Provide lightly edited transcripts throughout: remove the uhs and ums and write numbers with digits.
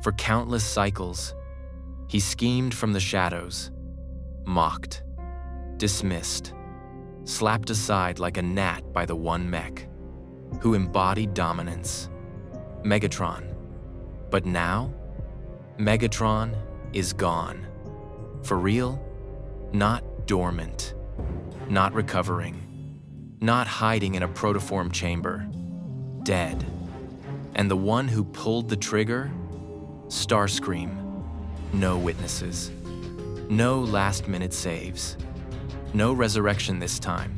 For countless cycles, he schemed from the shadows, mocked, dismissed, slapped aside like a gnat by the one mech who embodied dominance, Megatron. But now, Megatron is gone. For real, not dormant, not recovering, not hiding in a protoform chamber, dead. And the one who pulled the trigger? Starscream. No witnesses. No last-minute saves. No resurrection this time.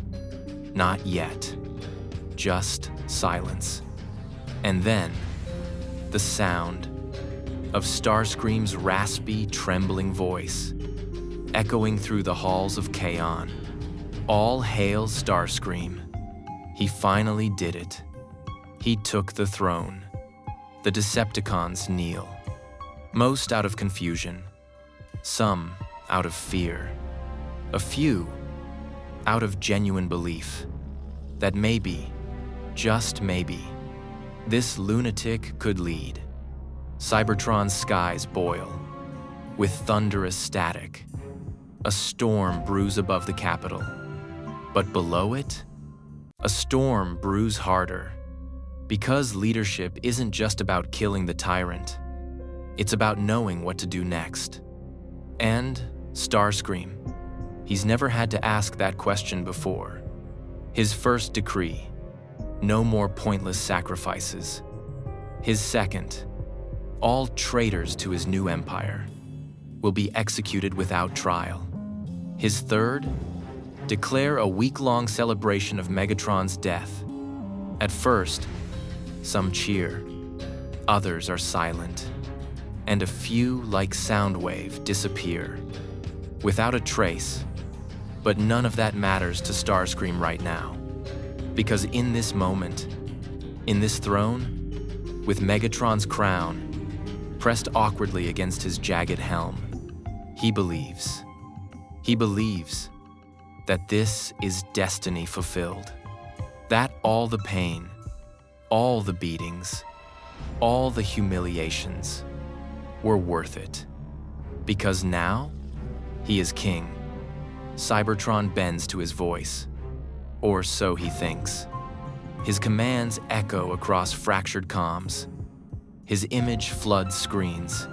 Not yet. Just silence. And then, the sound of Starscream's raspy, trembling voice, echoing through the halls of Kaon. All hail Starscream. He finally did it. He took the throne. The Decepticons kneel. Most out of confusion. Some out of fear. A few out of genuine belief that maybe, just maybe, this lunatic could lead. Cybertron's skies boil with thunderous static. A storm brews above the capital. But below it, a storm brews harder. Because leadership isn't just about killing the tyrant. It's about knowing what to do next. And Starscream, he's never had to ask that question before. His first decree, no more pointless sacrifices. His second, all traitors to his new empire will be executed without trial. His third, declare a week-long celebration of Megatron's death. At first, some cheer, others are silent, and a few, like Soundwave, disappear, without a trace. But none of that matters to Starscream right now, because in this moment, in this throne, with Megatron's crown pressed awkwardly against his jagged helm, he believes that this is destiny fulfilled, that all the pain, all the beatings, all the humiliations were worth it. Because now, he is king. Cybertron bends to his voice, or so he thinks. His commands echo across fractured comms. His image floods screens.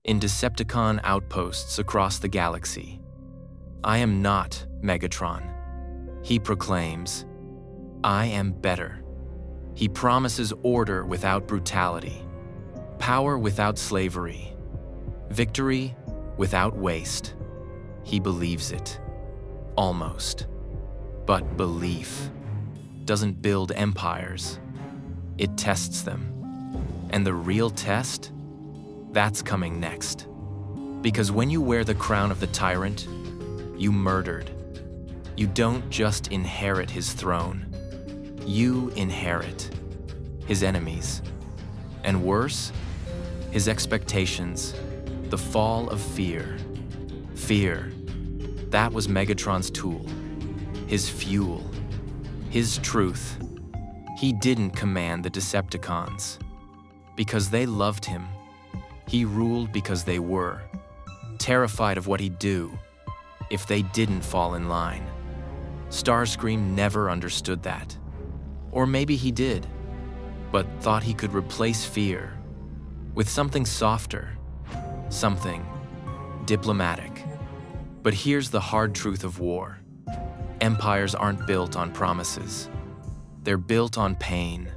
In Decepticon outposts across the galaxy, I am not Megatron. He proclaims, I am better. He promises order without brutality, power without slavery, victory without waste. He believes it. Almost. But belief doesn't build empires. It tests them. And the real test? That's coming next. Because when you wear the crown of the tyrant, you murdered. You don't just inherit his throne. You inherit his enemies. And worse, his expectations, the fall of fear. Fear, that was Megatron's tool, his fuel, his truth. He didn't command the Decepticons because they loved him. He ruled because they were, terrified of what he'd do if they didn't fall in line. Starscream never understood that. Or maybe he did, but thought he could replace fear with something softer, something diplomatic. But here's the hard truth of war. Empires aren't built on promises. They're built on pain.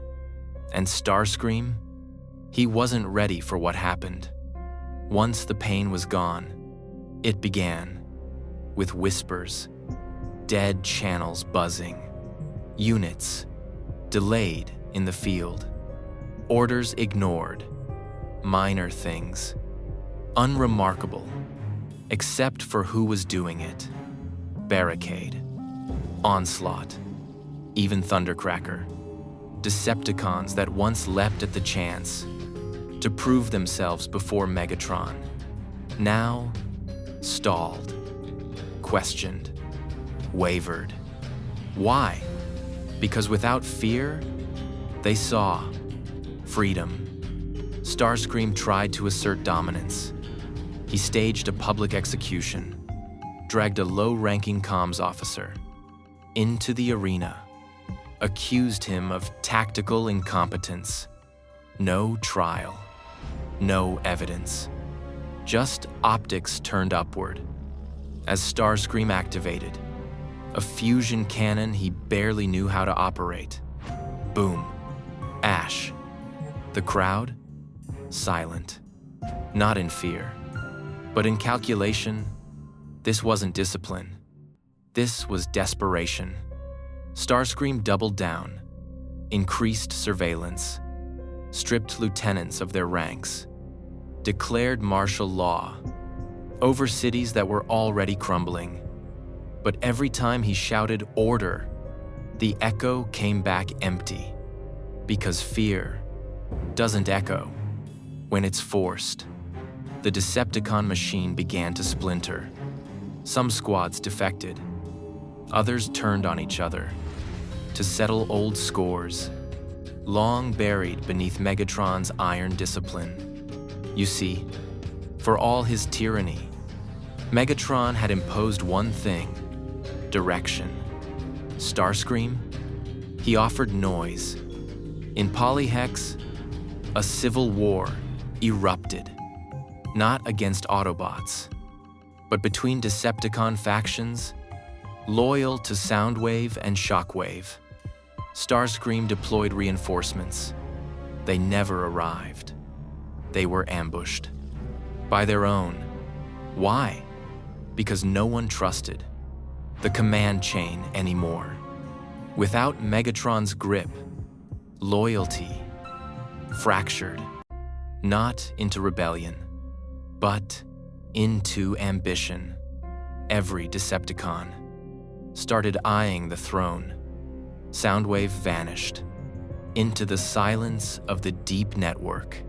And Starscream, he wasn't ready for what happened. Once the pain was gone, it began with whispers, dead channels buzzing, units delayed in the field, orders ignored, minor things, unremarkable, except for who was doing it. Barricade, onslaught, even Thundercracker. Decepticons that once leapt at the chance to prove themselves before Megatron, now stalled, questioned, wavered. Why? Because without fear, they saw freedom. Starscream tried to assert dominance. He staged a public execution, dragged a low-ranking comms officer into the arena, accused him of tactical incompetence. No trial, no evidence, just optics turned upward. As Starscream activated, a fusion cannon he barely knew how to operate. Boom. Ash. The crowd? Silent. Not in fear, but in calculation. This wasn't discipline. This was desperation. Starscream doubled down, increased surveillance, stripped lieutenants of their ranks, declared martial law over cities that were already crumbling. But every time he shouted order, the echo came back empty, because fear doesn't echo when it's forced. The Decepticon machine began to splinter. Some squads defected. Others turned on each other to settle old scores, long buried beneath Megatron's iron discipline. You see, for all his tyranny, Megatron had imposed one thing: direction. Starscream? He offered noise. In Polyhex, a civil war erupted, not against Autobots, but between Decepticon factions loyal to Soundwave and Shockwave. Starscream deployed reinforcements. They never arrived. They were ambushed by their own. Why? Because no one trusted the command chain anymore. Without Megatron's grip, loyalty fractured, not into rebellion, but into ambition. Every Decepticon started eyeing the throne. Soundwave vanished into the silence of the deep network.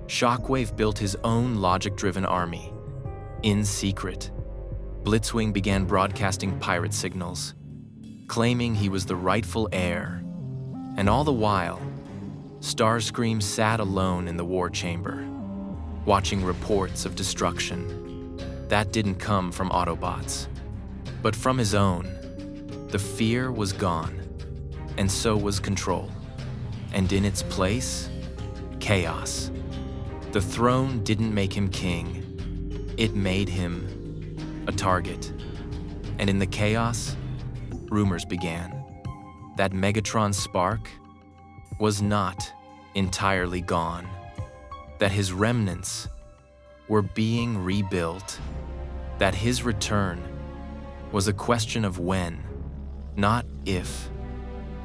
Shockwave built his own logic-driven army. In secret, Blitzwing began broadcasting pirate signals, claiming he was the rightful heir. And all the while, Starscream sat alone in the war chamber, watching reports of destruction. That didn't come from Autobots, but from his own. The fear was gone, and so was control. And in its place, chaos. The throne didn't make him king. It made him a target. And in the chaos, rumors began that Megatron's spark was not entirely gone, that his remnants were being rebuilt, that his return was a question of when, not if.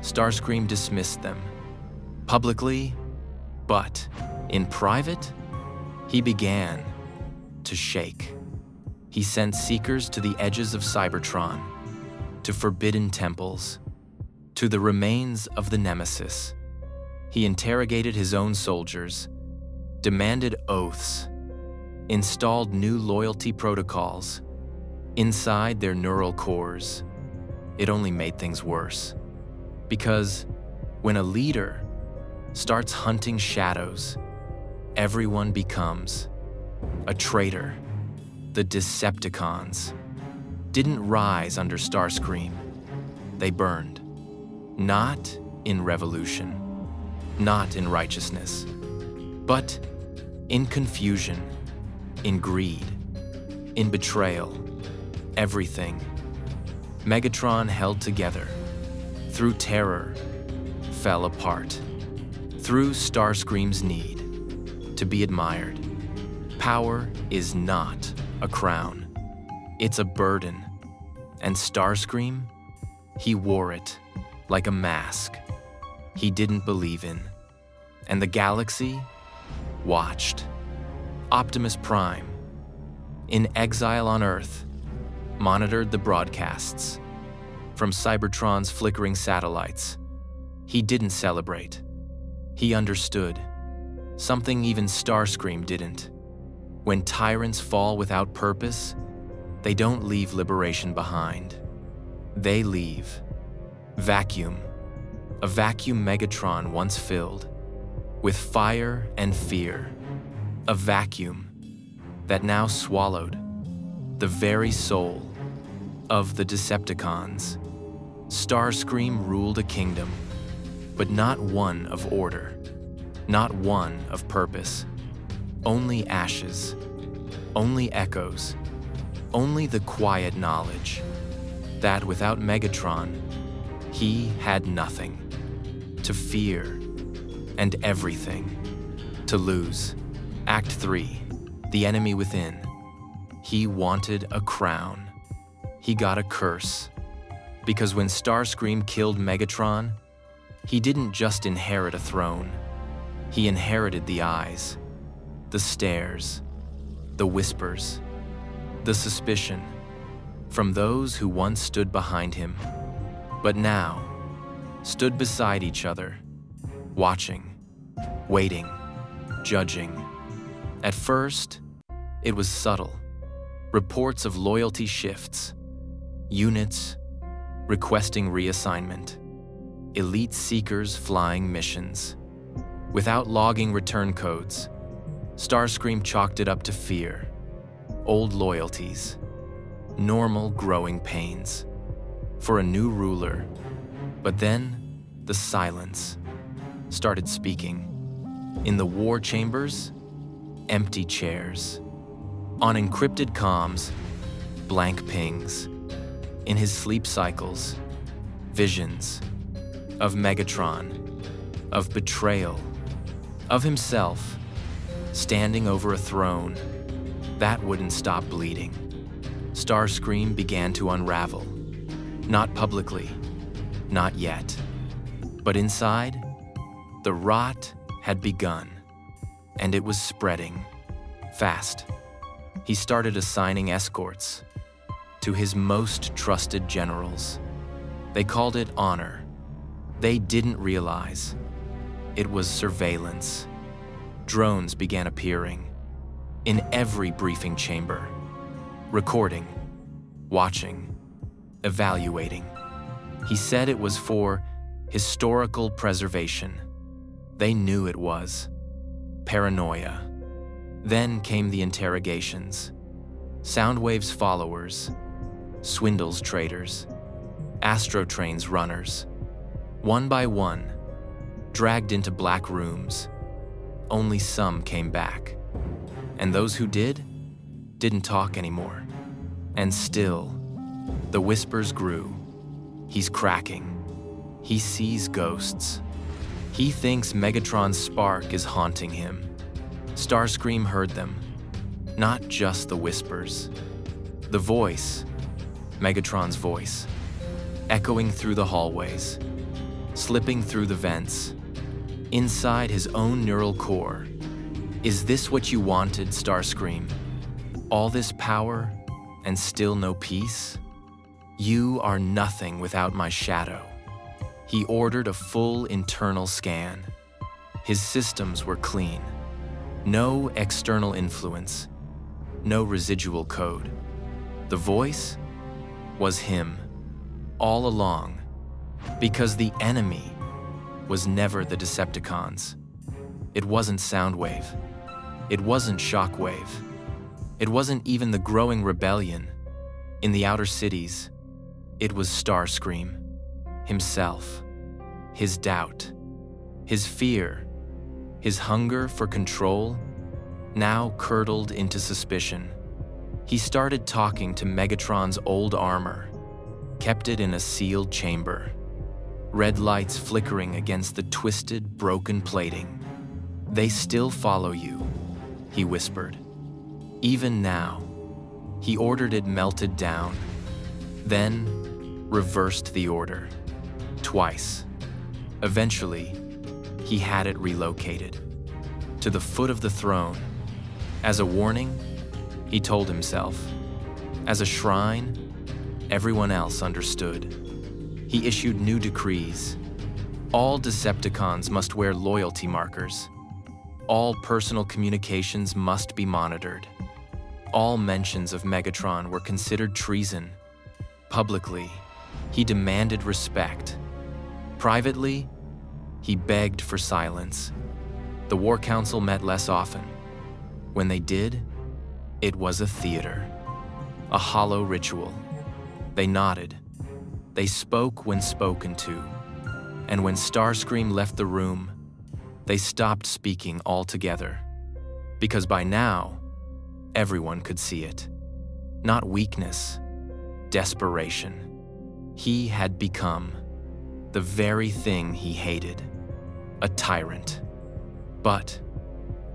Starscream dismissed them publicly, but in private, he began to shake. He sent seekers to the edges of Cybertron, to forbidden temples, to the remains of the Nemesis. He interrogated his own soldiers, demanded oaths, installed new loyalty protocols inside their neural cores. It only made things worse. Because when a leader starts hunting shadows, everyone becomes a traitor. The Decepticons didn't rise under Starscream. They burned. Not in revolution, not in righteousness, but in confusion, in greed, in betrayal, everything. Megatron held together. Through terror, fell apart. Through Starscream's need to be admired. Power is not a crown. It's a burden. And Starscream, he wore it like a mask he didn't believe in. And the galaxy watched. Optimus Prime, in exile on Earth, monitored the broadcasts from Cybertron's flickering satellites. He didn't celebrate. He understood. Something even Starscream didn't. When tyrants fall without purpose, they don't leave liberation behind. They leave vacuum. A vacuum Megatron once filled. with fire and fear, a vacuum that now swallowed the very soul of the Decepticons. Starscream ruled a kingdom, but not one of order, not one of purpose. Only ashes, only echoes, only the quiet knowledge that without Megatron, he had nothing to fear and everything to lose. Act 3, The Enemy Within. He wanted a crown. He got a curse. Because when Starscream killed Megatron, he didn't just inherit a throne. He inherited the eyes, the stares, the whispers, the suspicion from those who once stood behind him, but now stood beside each other, watching, waiting, judging. At first, it was subtle. Reports of loyalty shifts, units requesting reassignment, elite seekers flying missions. Without logging return codes, Starscream chalked it up to fear, old loyalties, normal growing pains for a new ruler. But then the silence started speaking. In the war chambers, empty chairs. On encrypted comms, blank pings. In his sleep cycles, visions of Megatron, of betrayal, of himself standing over a throne that wouldn't stop bleeding. Starscream began to unravel. Not publicly, not yet. But inside, the rot had begun, and it was spreading fast. He started assigning escorts to his most trusted generals. They called it honor. They didn't realize it was surveillance. Drones began appearing in every briefing chamber, recording, watching, evaluating. He said it was for historical preservation. They knew it was. Paranoia. Then came the interrogations. Soundwave's followers, Swindle's traders, Astrotrain's runners. One by one, dragged into black rooms. Only some came back. And those who didn't talk anymore. And still, the whispers grew. He's cracking. He sees ghosts. He thinks Megatron's spark is haunting him. Starscream heard them. Not just the whispers. The voice, Megatron's voice, echoing through the hallways, slipping through the vents, inside his own neural core. Is this what you wanted, Starscream? All this power and still no peace? You are nothing without my shadow. He ordered a full internal scan. His systems were clean. No external influence. No residual code. The voice was him, all along, because the enemy was never the Decepticons. It wasn't Soundwave. It wasn't Shockwave. It wasn't even the growing rebellion in the outer cities. It was Starscream, himself, his doubt, his fear, his hunger for control, now curdled into suspicion. He started talking to Megatron's old armor, kept it in a sealed chamber, red lights flickering against the twisted, broken plating. They still follow you, he whispered. Even now, he ordered it melted down, then reversed the order, twice. Eventually, he had it relocated to the foot of the throne. As a warning, he told himself. As a shrine, everyone else understood. He issued new decrees. All Decepticons must wear loyalty markers. All personal communications must be monitored. All mentions of Megatron were considered treason. Publicly, he demanded respect. Privately, he begged for silence. The War Council met less often. When they did, it was a theater, a hollow ritual. They nodded. They spoke when spoken to. And when Starscream left the room, they stopped speaking altogether. Because by now, everyone could see it. Not weakness, desperation. He had become the very thing he hated, a tyrant. But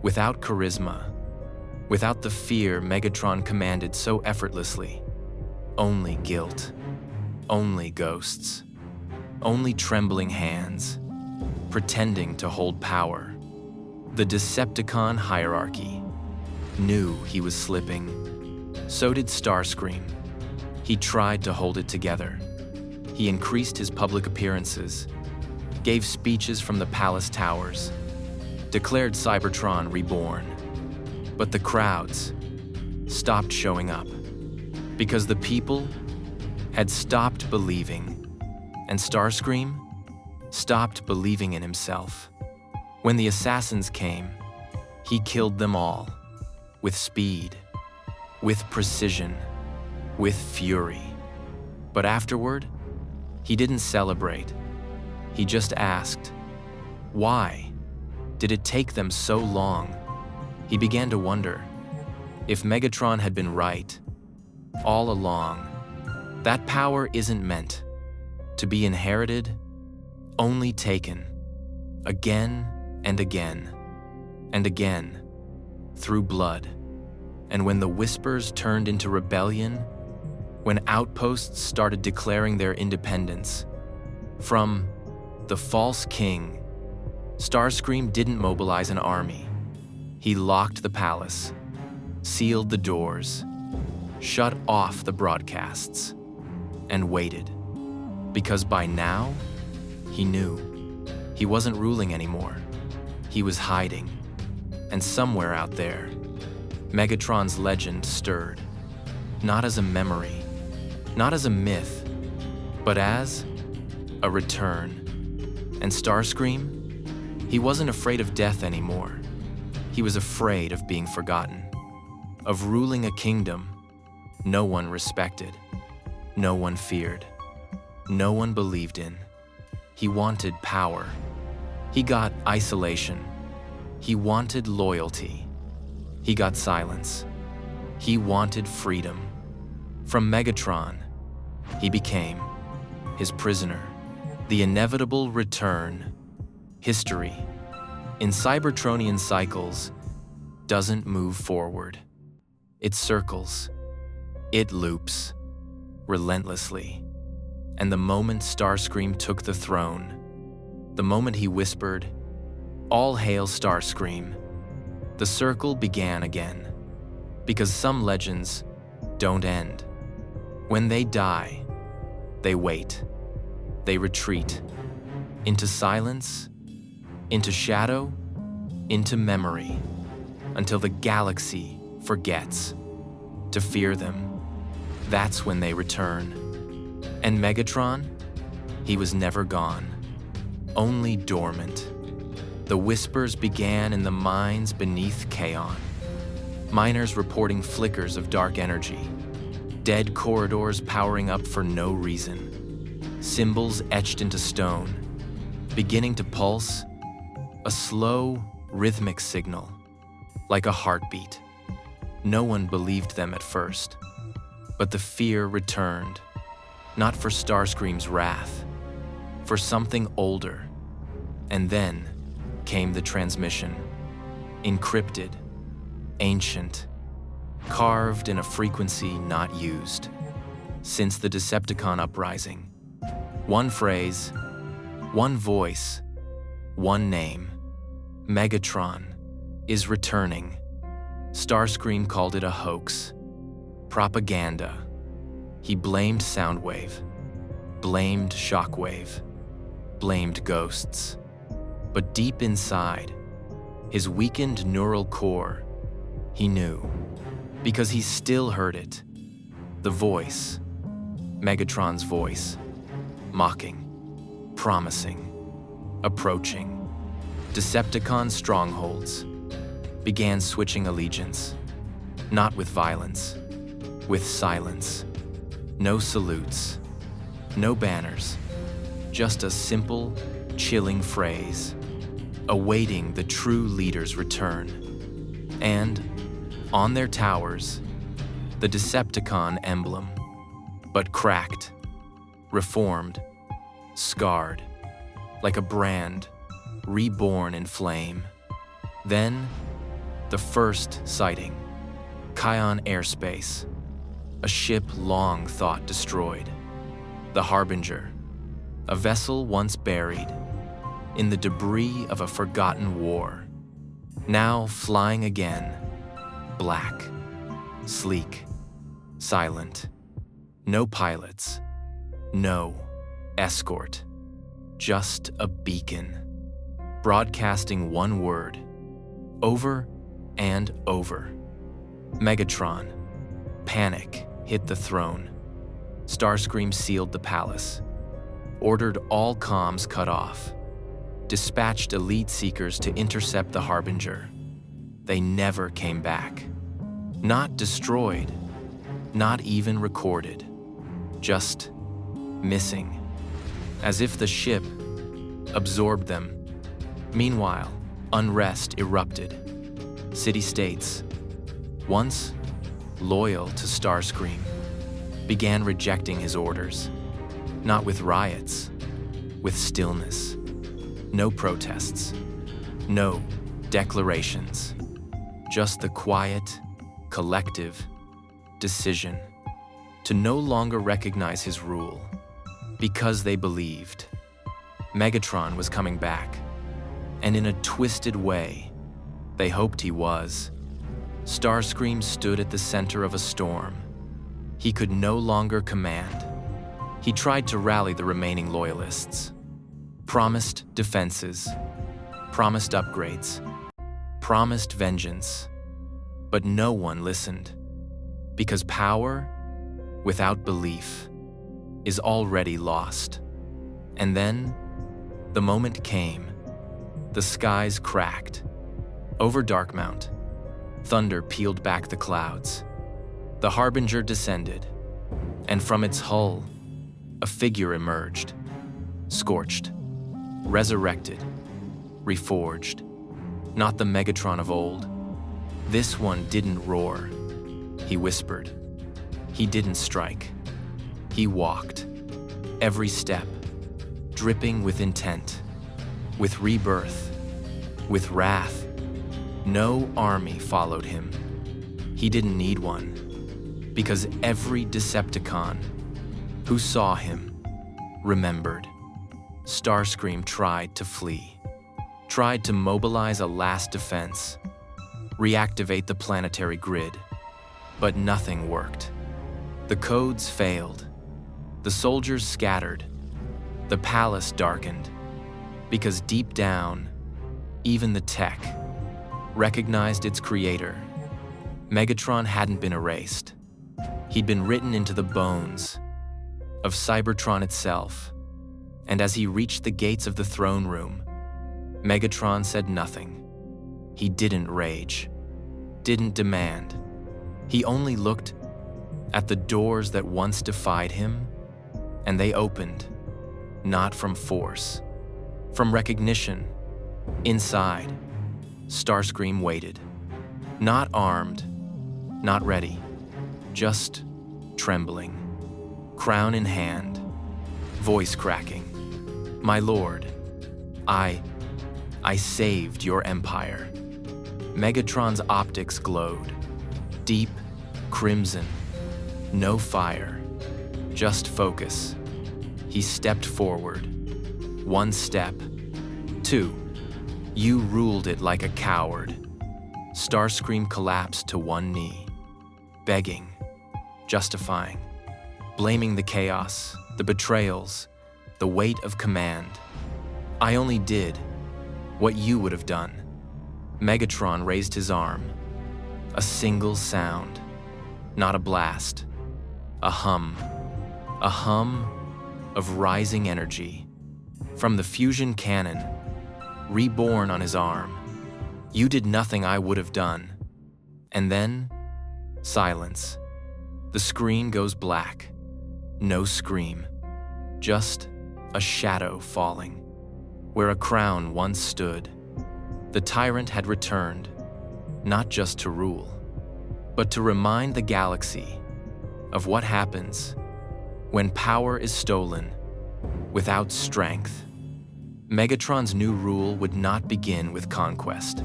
without charisma, without the fear Megatron commanded so effortlessly, only guilt, only ghosts, only trembling hands, pretending to hold power. The Decepticon hierarchy knew he was slipping. So did Starscream. He tried to hold it together. He increased his public appearances, gave speeches from the palace towers, declared Cybertron reborn. But the crowds stopped showing up because the people had stopped believing, and Starscream stopped believing in himself. When the assassins came, he killed them all, with speed, with precision, with fury. But afterward, he didn't celebrate. He just asked, why did it take them so long? He began to wonder if Megatron had been right all along. That power isn't meant to be inherited, only taken again and again and again through blood. And when the whispers turned into rebellion, when outposts started declaring their independence from the false king, Starscream didn't mobilize an army. He locked the palace, sealed the doors, shut off the broadcasts, and waited. Because by now, he knew he wasn't ruling anymore. He was hiding. And somewhere out there, Megatron's legend stirred, not as a memory, not as a myth, but as a return. And Starscream, he wasn't afraid of death anymore. He was afraid of being forgotten, of ruling a kingdom no one respected, no one feared, no one believed in. He wanted power. He got isolation. He wanted loyalty. He got silence. He wanted freedom. From Megatron, he became his prisoner. The inevitable return. History, in Cybertronian cycles, doesn't move forward. It circles. It loops, relentlessly. And the moment Starscream took the throne, the moment he whispered, "All hail Starscream," the circle began again. Because some legends don't end. When they die, they wait. They retreat into silence, into shadow, into memory, until the galaxy forgets to fear them. That's when they return. And Megatron, he was never gone, only dormant. The whispers began in the mines beneath Kaon. Miners reporting flickers of dark energy, dead corridors powering up for no reason, symbols etched into stone, beginning to pulse, a slow, rhythmic signal, like a heartbeat. No one believed them at first, but the fear returned, not for Starscream's wrath, for something older. And then came the transmission, encrypted, ancient, carved in a frequency not used since the Decepticon uprising. One phrase, one voice, one name. Megatron is returning. Starscream called it a hoax, propaganda. He blamed Soundwave, blamed Shockwave, blamed ghosts. But deep inside, his weakened neural core, he knew, because he still heard it. The voice, Megatron's voice, mocking, promising, approaching. Decepticon strongholds began switching allegiance, not with violence, with silence. No salutes, no banners, just a simple, chilling phrase, awaiting the true leader's return. And, on their towers, the Decepticon emblem, but cracked, reformed, scarred, like a brand reborn in flame. Then, the first sighting, Kion airspace, a ship long thought destroyed. The Harbinger, a vessel once buried in the debris of a forgotten war, now flying again, black, sleek, silent. No pilots, no escort, just a beacon, broadcasting one word, over and over. Megatron. Panic hit the throne. Starscream sealed the palace, ordered all comms cut off, dispatched elite seekers to intercept the Harbinger. They never came back. Not destroyed, not even recorded, just missing, as if the ship absorbed them. Meanwhile, unrest erupted. City-states, once loyal to Starscream, began rejecting his orders, not with riots, with stillness. No protests, no declarations, just the quiet, collective decision to no longer recognize his rule because they believed Megatron was coming back, and in a twisted way, they hoped he was. Starscream stood at the center of a storm. He could no longer command. He tried to rally the remaining loyalists, promised defenses, promised upgrades, promised vengeance, but no one listened, because power without belief is already lost. And then, the moment came. The skies cracked. Over Darkmount, thunder peeled back the clouds. The Harbinger descended, and from its hull, a figure emerged, scorched, resurrected, reforged. Not the Megatron of old. This one didn't roar. He whispered. He didn't strike. He walked. Every step, dripping with intent, with rebirth, with wrath. No army followed him. He didn't need one, because every Decepticon who saw him remembered. Starscream tried to flee, tried to mobilize a last defense, reactivate the planetary grid, but nothing worked. The codes failed. The soldiers scattered. The palace darkened, because deep down, even the tech recognized its creator. Megatron hadn't been erased. He'd been written into the bones of Cybertron itself. And as he reached the gates of the throne room, Megatron said nothing. He didn't rage, didn't demand. He only looked at the doors that once defied him, and they opened, not from force, from recognition. Inside, Starscream waited, not armed, not ready, just trembling, crown in hand, voice cracking. My lord, I saved your empire. Megatron's optics glowed, deep, crimson, no fire, just focus. He stepped forward. One step, two. You ruled it like a coward. Starscream collapsed to one knee, begging, justifying, blaming the chaos, the betrayals, the weight of command. I only did what you would have done. Megatron raised his arm. A single sound, not a blast, a hum of rising energy. From the fusion cannon, reborn on his arm. You did nothing I would have done. And then, silence. The screen goes black. No scream. Just a shadow falling. Where a crown once stood, the tyrant had returned, not just to rule, but to remind the galaxy of what happens when power is stolen without strength. Megatron's new rule would not begin with conquest.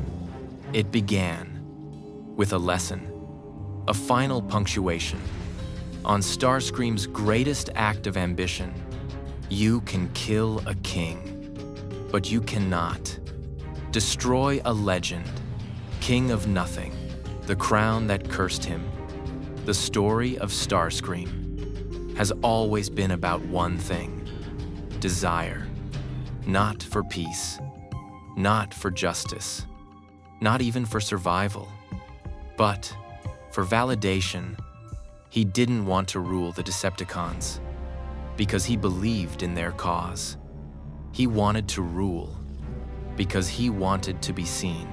It began with a lesson, a final punctuation. On Starscream's greatest act of ambition, you can kill a king, but you cannot destroy a legend, king of nothing, the crown that cursed him. The story of Starscream has always been about one thing: desire. Not for peace, not for justice, not even for survival, but for validation. He didn't want to rule the Decepticons because he believed in their cause. He wanted to rule because he wanted to be seen,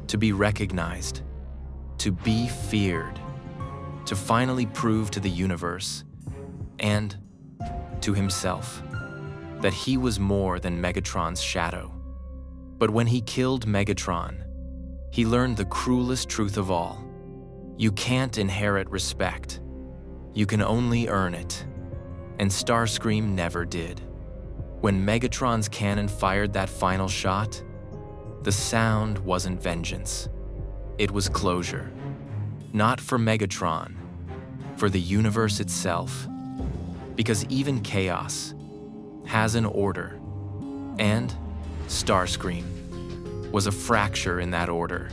to be recognized, to be feared, to finally prove to the universe and to himself that he was more than Megatron's shadow. But when he killed Megatron, he learned the cruelest truth of all. You can't inherit respect. You can only earn it. And Starscream never did. When Megatron's cannon fired that final shot, the sound wasn't vengeance. It was closure. Not for Megatron, for the universe itself. Because even chaos has an order, and Starscream was a fracture in that order,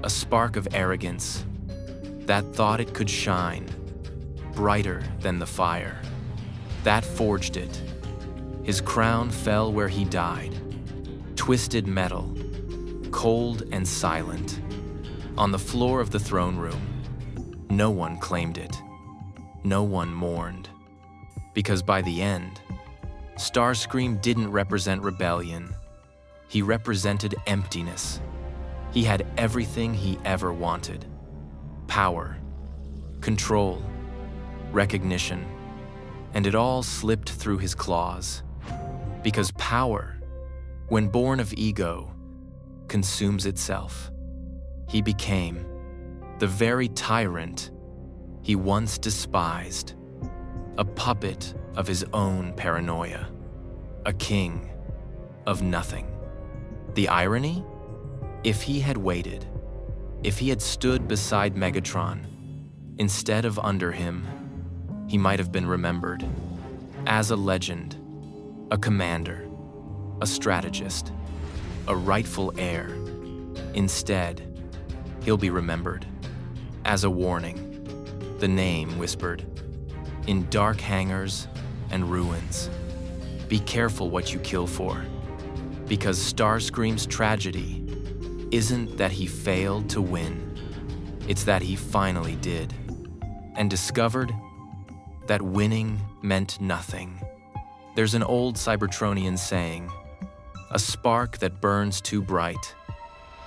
a spark of arrogance that thought it could shine brighter than the fire. That forged it. His crown fell where he died, twisted metal, cold and silent, on the floor of the throne room. No one claimed it. No one mourned. Because by the end, Starscream didn't represent rebellion. He represented emptiness. He had everything he ever wanted: power, control, recognition, and it all slipped through his claws. Because power, when born of ego, consumes itself. He became the very tyrant he once despised, a puppet of his own paranoia, a king of nothing. The irony? If he had waited, if he had stood beside Megatron instead of under him, he might have been remembered as a legend, a commander, a strategist, a rightful heir. Instead, he'll be remembered as a warning, the name whispered in dark hangars and ruins. Be careful what you kill for, because Starscream's tragedy isn't that he failed to win, it's that he finally did, and discovered that winning meant nothing. There's an old Cybertronian saying, a spark that burns too bright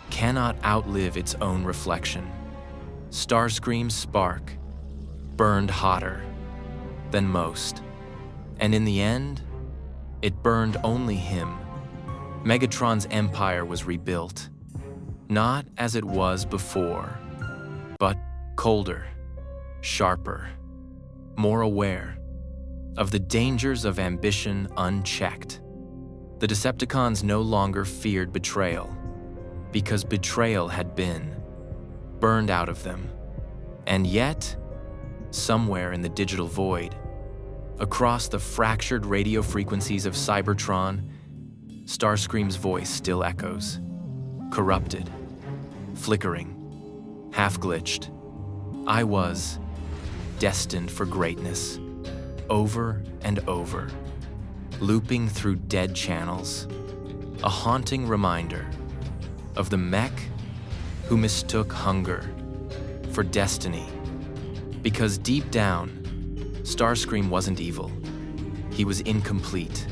cannot outlive its own reflection. Starscream's spark burned hotter than most, and in the end, it burned only him. Megatron's empire was rebuilt, not as it was before, but colder, sharper, more aware of the dangers of ambition unchecked. The Decepticons no longer feared betrayal, because betrayal had been burned out of them. And yet, somewhere in the digital void, across the fractured radio frequencies of Cybertron, Starscream's voice still echoes, corrupted, flickering, half-glitched. I was destined for greatness, over and over, looping through dead channels, a haunting reminder of the mech who mistook hunger for destiny. Because deep down, Starscream wasn't evil. He was incomplete.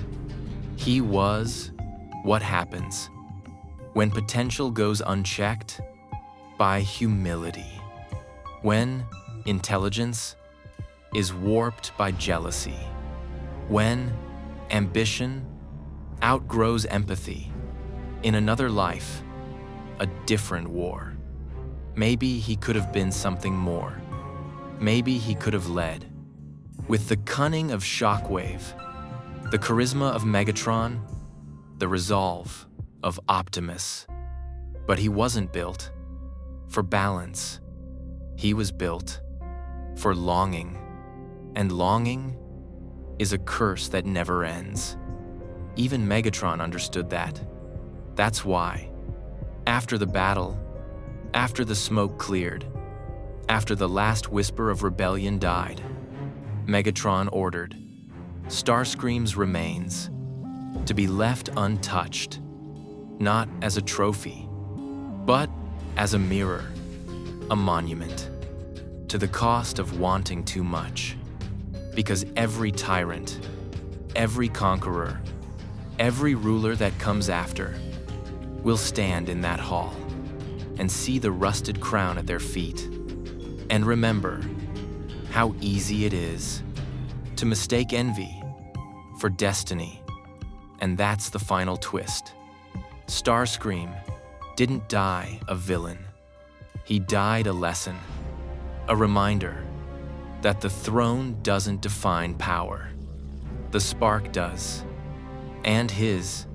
He was what happens when potential goes unchecked by humility, when intelligence is warped by jealousy, when ambition outgrows empathy. In another life, a different war. Maybe he could have been something more. Maybe he could have led. With the cunning of Shockwave, the charisma of Megatron, the resolve of Optimus. But he wasn't built for balance. He was built for longing. And longing is a curse that never ends. Even Megatron understood that. That's why, after the battle, after the smoke cleared, after the last whisper of rebellion died, Megatron ordered Starscream's remains to be left untouched, not as a trophy, but as a mirror, a monument, to the cost of wanting too much. Because every tyrant, every conqueror, every ruler that comes after will stand in that hall and see the rusted crown at their feet and remember how easy it is to mistake envy for destiny. And that's the final twist. Starscream didn't die a villain. He died a lesson, a reminder that the throne doesn't define power. The spark does, and his,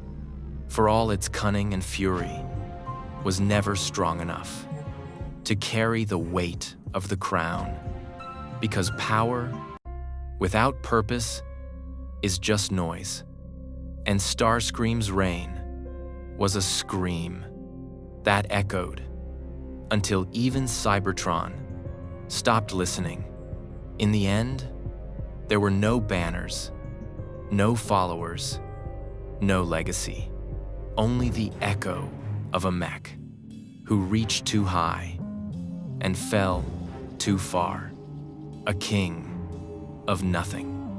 for all its cunning and fury, was never strong enough to carry the weight of the crown, because power without purpose is just noise, and Starscream's reign was a scream that echoed until even Cybertron stopped listening. In the end, there were no banners, no followers, no legacy, only the echo of a mech who reached too high and fell too far, a king of nothing.